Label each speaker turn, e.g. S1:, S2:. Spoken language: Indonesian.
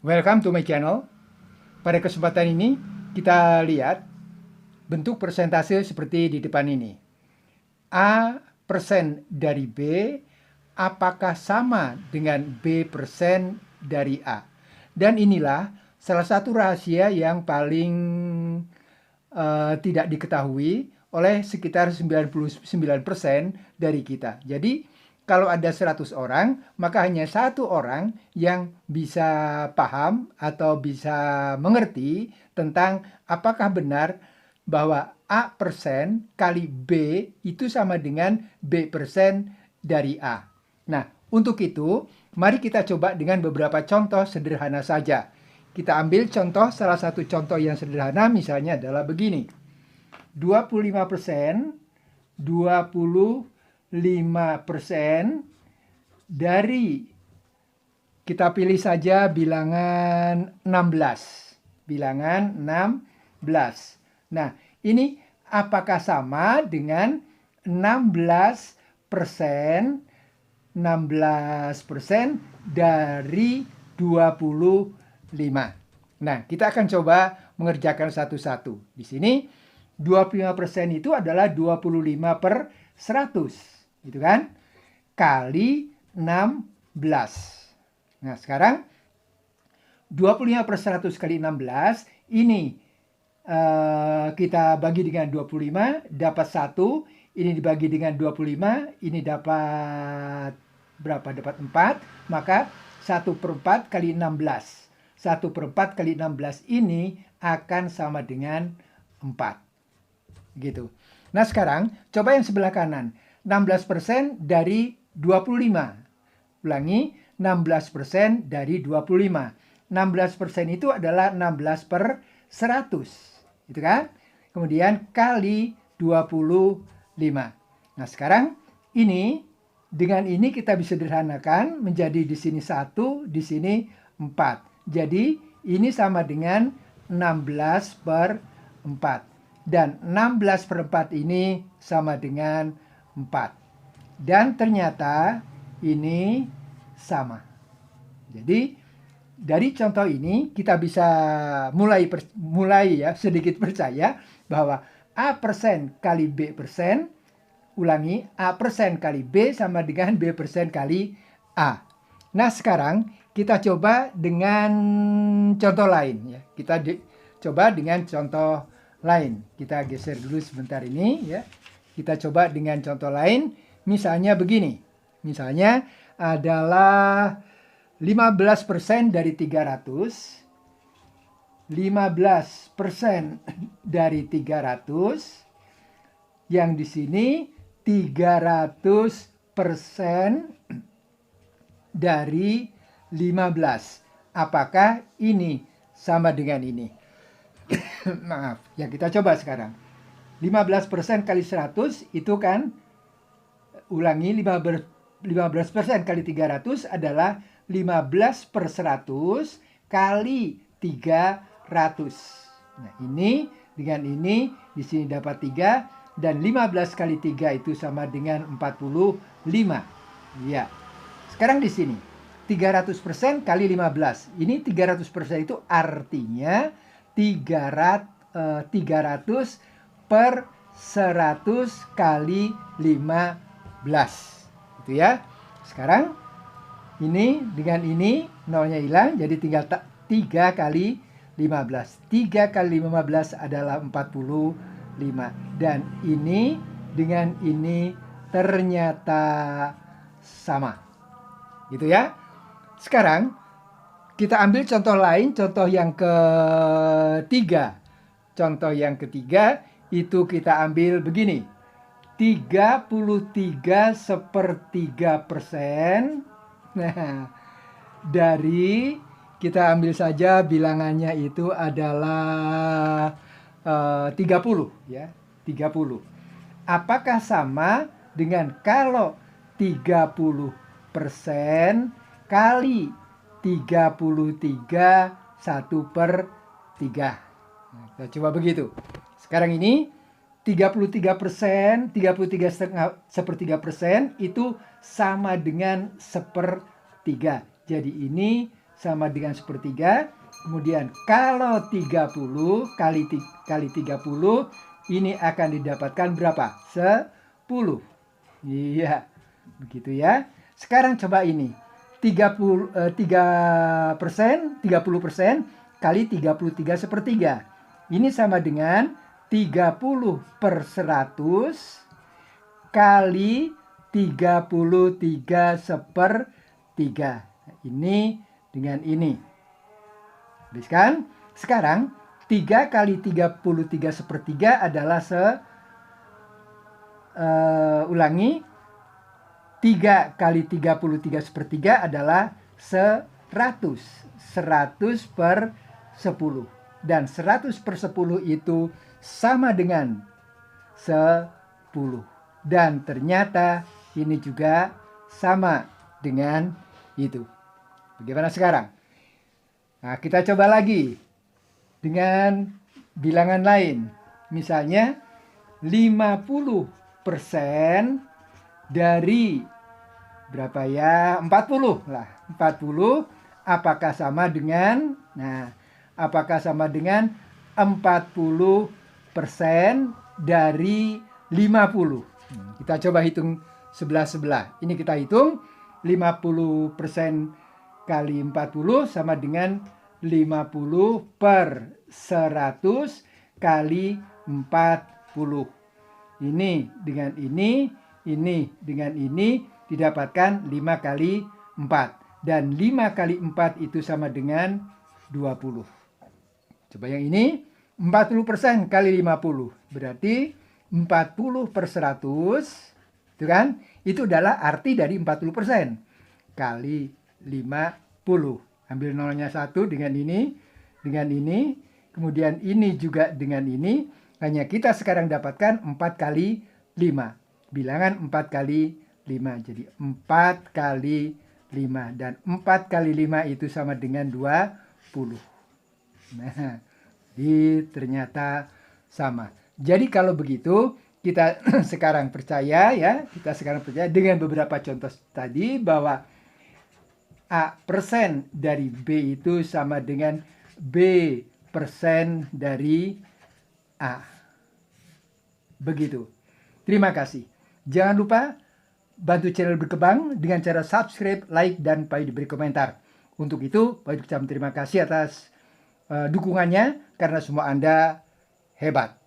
S1: Welcome to my channel. Pada kesempatan ini kita lihat bentuk persentase seperti di depan ini. A persen dari B apakah sama dengan B persen dari A? Dan inilah salah satu rahasia yang paling tidak diketahui oleh sekitar 99% dari kita. Jadi kalau ada 100 orang, maka hanya satu orang yang bisa paham atau bisa mengerti tentang apakah benar bahwa A persen kali B itu sama dengan B persen dari A. Nah, untuk itu, mari kita coba dengan beberapa contoh sederhana saja. Kita ambil contoh, salah satu contoh yang sederhana misalnya adalah begini. 25%, 25% dari, kita pilih saja bilangan 16. Bilangan 16. Nah, ini apakah sama dengan 16% dari 25. Nah, kita akan coba mengerjakan satu-satu. Di sini 25% itu adalah 25 per 100, gitu kan? Kali 16. Nah, sekarang 25 per 100 kali 16, ini kita bagi dengan 25, dapat 1. Ini dibagi dengan 25, ini dapat berapa? Dapat 4. Maka 1 per 4 kali 16. 1 per 4 kali 16 ini akan sama dengan 4. Gitu. Nah, sekarang coba yang sebelah kanan. 16% dari 25. Ulangi, 16% dari 25. 16% itu adalah 16 per 100. Gitu kan? Kemudian kali 25. Nah, sekarang ini dengan ini kita bisa sederhanakan menjadi di sini 1, di sini 4. Jadi ini sama dengan 16 per 4. Dan 16 per 4 ini sama dengan 4. Dan ternyata ini sama. Jadi dari contoh ini kita bisa mulai ya sedikit percaya bahwa A persen kali B persen, ulangi, A persen kali B sama dengan B persen kali A. Nah, sekarang kita coba dengan contoh lain ya. Kita coba dengan contoh lain. Kita geser dulu sebentar ini ya. Kita coba dengan contoh lain. Misalnya begini. Misalnya adalah 15% dari 300. 15% dari 300. Yang di sini 300% dari 15. Apakah ini sama dengan ini? Maaf, ya kita coba sekarang. 15% kali 100 itu kan, ulangi, 15% kali 300 adalah 15 per 100 kali 300. Nah, ini dengan ini di sini dapat 3 dan 15 kali 3 itu sama dengan 45. Ya. Sekarang di sini 300% kali 15. Ini 300% itu artinya 300 per 100 kali 15. Gitu ya. Sekarang ini dengan ini nolnya hilang, jadi tinggal 3 kali 15. 3 kali 15 adalah 45. Dan ini dengan ini ternyata sama. Gitu ya. Sekarang kita ambil contoh lain, contoh yang ketiga. Contoh yang ketiga itu kita ambil begini. 33/3%. Nah, dari, kita ambil saja bilangannya itu adalah 30 ya, 30. Apakah sama dengan kalau 30% kali 33 1 per 3. Nah, kita coba begitu. Sekarang ini 33%, 33,3% itu sama dengan 1/3. Jadi ini sama dengan sepertiga. Kemudian kalau 30 kali 30 ini akan didapatkan berapa? 10. Iya, begitu ya. Sekarang coba ini. 30% kali 33 sepertiga. Ini sama dengan 30 per 100 kali 33 sepertiga. Ini dengan ini. Habis kan? Sekarang 3 kali 33 sepertiga adalah ulangi. 3 kali 33 sepertiga adalah 100. 100 per 10. Dan 100 per 10 itu sama dengan 10. Dan ternyata ini juga sama dengan itu. Bagaimana sekarang? Nah, kita coba lagi dengan bilangan lain. Misalnya 50% dari berapa ya? 40 lah. 40 apakah sama dengan, apakah sama dengan 40% dari 50? Kita coba hitung sebelah-sebelah. Ini kita hitung 50% kali 40 sama dengan 50 per 100 kali 40. Ini dengan ini dengan ini didapatkan 5 kali 4. Dan 5 kali 4 itu sama dengan 20. Coba yang ini, 40% kali 50. Berarti 40 per 100, itu kan? Itu adalah arti dari 40%. Kali 50. Ambil nolnya 1 dengan ini. Kemudian ini juga dengan ini. Hanya kita sekarang dapatkan 4 kali 5. Bilangan 4 kali 5. Jadi 4 kali 5. Dan 4 kali 5 itu sama dengan 20. Nah, ternyata sama. Jadi kalau begitu, kita sekarang percaya ya. Kita sekarang percaya dengan beberapa contoh tadi bahwa A persen dari B itu sama dengan B persen dari A. Begitu. Terima kasih. Jangan lupa bantu channel Berkembang dengan cara subscribe, like, dan diberi komentar. Untuk itu, Pak ucapkan terima kasih atas dukungannya karena semua Anda hebat.